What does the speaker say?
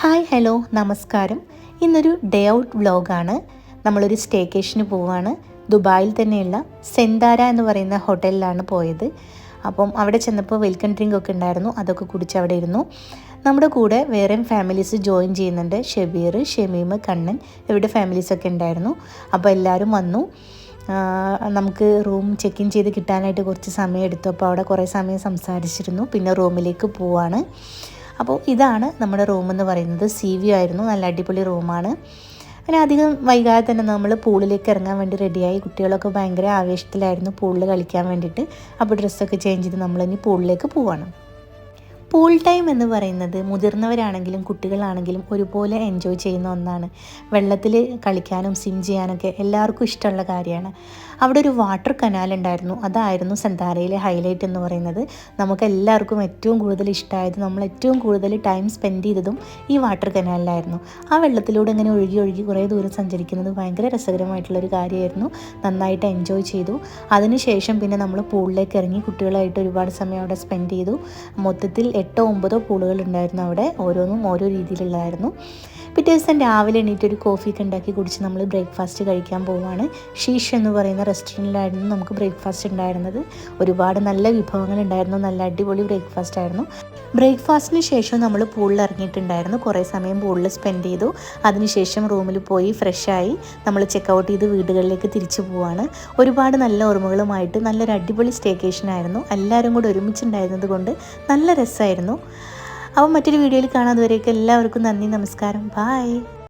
Hi hello നമസ്കാരം. ഇന്നൊരു day out വ്ലോഗാണ്. നമ്മളൊരു സ്റ്റേക്കേഷന് പോവുകയാണ്. ദുബായിൽ തന്നെയുള്ള സെന്താര എന്ന് പറയുന്ന ഹോട്ടലിലാണ് പോയത്. അപ്പം അവിടെ ചെന്നപ്പോൾ വെൽക്കം ഡ്രിങ്ക് ഒക്കെ ഉണ്ടായിരുന്നു, അതൊക്കെ കുടിച്ച് അവിടെ ഇരുന്നു. നമ്മുടെ കൂടെ വേറെയും ഫാമിലീസ് ജോയിൻ ചെയ്യുന്നുണ്ട്. ഷെബീർ, ഷമീം, കണ്ണൻ, ഇവരുടെ ഫാമിലീസൊക്കെ ഉണ്ടായിരുന്നു. അപ്പോൾ എല്ലാവരും വന്നു. നമുക്ക് റൂം ചെക്ക് ഇൻ ചെയ്ത് കിട്ടാനായിട്ട് കുറച്ച് സമയം എടുത്തു. അപ്പോൾ അവിടെ കുറേ സമയം സംസാരിച്ചിരുന്നു. പിന്നെ റൂമിലേക്ക് പോവാണ്. അപ്പോൾ ഇതാണ് നമ്മുടെ റൂമെന്ന് പറയുന്നത്. സീ വ്യൂ ആയിരുന്നു, നല്ല അടിപൊളി റൂമാണ്. അങ്ങനെ അധികം വൈകാതെ തന്നെ നമ്മൾ പൂളിലേക്ക് ഇറങ്ങാൻ വേണ്ടി റെഡിയായി. കുട്ടികളൊക്കെ ഭയങ്കര ആവേശത്തിലായിരുന്നു പൂളിൽ കളിക്കാൻ വേണ്ടിയിട്ട്. അപ്പോൾ ഡ്രസ്സൊക്കെ ചേഞ്ച് ചെയ്ത് നമ്മളിനി പൂളിലേക്ക് പോവാണ്. പൂൾ ടൈം എന്ന് പറയുന്നത് മുതിർന്നവരാണെങ്കിലും കുട്ടികളാണെങ്കിലും ഒരുപോലെ എൻജോയ് ചെയ്യുന്ന ഒന്നാണ്. വെള്ളത്തിൽ കളിക്കാനും സ്വിം ചെയ്യാനൊക്കെ എല്ലാവർക്കും ഇഷ്ടമുള്ള കാര്യമാണ്. അവിടെ ഒരു വാട്ടർ കനാൽ ഉണ്ടായിരുന്നു, അതായിരുന്നു സെന്താരയിലെ ഹൈലൈറ്റ് എന്ന് പറയുന്നത്. നമുക്ക് എല്ലാവർക്കും ഏറ്റവും കൂടുതൽ ഇഷ്ടമായത്, നമ്മൾ ഏറ്റവും കൂടുതൽ ടൈം സ്പെൻഡ് ചെയ്തതും ഈ വാട്ടർ കനാലിലായിരുന്നു. ആ വെള്ളത്തിലൂടെ ഇങ്ങനെ ഒഴുകി ഒഴുകി കുറേ ദൂരം സഞ്ചരിക്കുന്നത് ഭയങ്കര രസകരമായിട്ടുള്ളൊരു കാര്യമായിരുന്നു. നന്നായിട്ട് എൻജോയ് ചെയ്തു. അതിനുശേഷം പിന്നെ നമ്മൾ പൂളിലേക്ക് ഇറങ്ങി കുട്ടികളായിട്ട് ഒരുപാട് സമയം അവിടെ സ്പെൻഡ് ചെയ്തു. മൊത്തത്തിൽ 8-9 പൂളുകൾ ഉണ്ടായിരുന്നു അവിടെ, ഓരോന്നും ഓരോ രീതിയിലുള്ളതായിരുന്നു. പിറ്റേ ദിവസം രാവിലെ എണീറ്റ് ഒരു കോഫിയൊക്കെ ഉണ്ടാക്കി കുടിച്ച് നമ്മൾ ബ്രേക്ക്ഫാസ്റ്റ് കഴിക്കാൻ പോവുകയാണ്. ഷീഷ് എന്ന് പറയുന്ന റെസ്റ്റോറൻറ്റിലായിരുന്നു നമുക്ക് ബ്രേക്ക്ഫാസ്റ്റ് ഉണ്ടായിരുന്നത്. ഒരുപാട് നല്ല വിഭവങ്ങൾ ഉണ്ടായിരുന്നു, നല്ല അടിപൊളി ബ്രേക്ക്ഫാസ്റ്റ് ആയിരുന്നു. ബ്രേക്ക്ഫാസ്റ്റിന് ശേഷം നമ്മൾ പൂളിൽ ഇറങ്ങിയിട്ടുണ്ടായിരുന്നു. കുറേ സമയം പൂളിൽ സ്പെൻഡ് ചെയ്തു. അതിനുശേഷം റൂമിൽ പോയി ഫ്രഷായി നമ്മൾ ചെക്കൗട്ട് ചെയ്ത് വീടുകളിലേക്ക് തിരിച്ചു പോവാണ്. ഒരുപാട് നല്ല ഓർമ്മകളുമായിട്ട് നല്ലൊരു അടിപൊളി സ്റ്റേക്കേഷൻ ആയിരുന്നു. എല്ലാവരും കൂടി ഒരുമിച്ചുണ്ടായിരുന്നത് കൊണ്ട് നല്ല രസമായിരുന്നു. അപ്പോൾ മറ്റൊരു വീഡിയോയിൽ കാണാം. അതുവരെയൊക്കെ എല്ലാവർക്കും നന്ദി, നമസ്കാരം, ബായ്.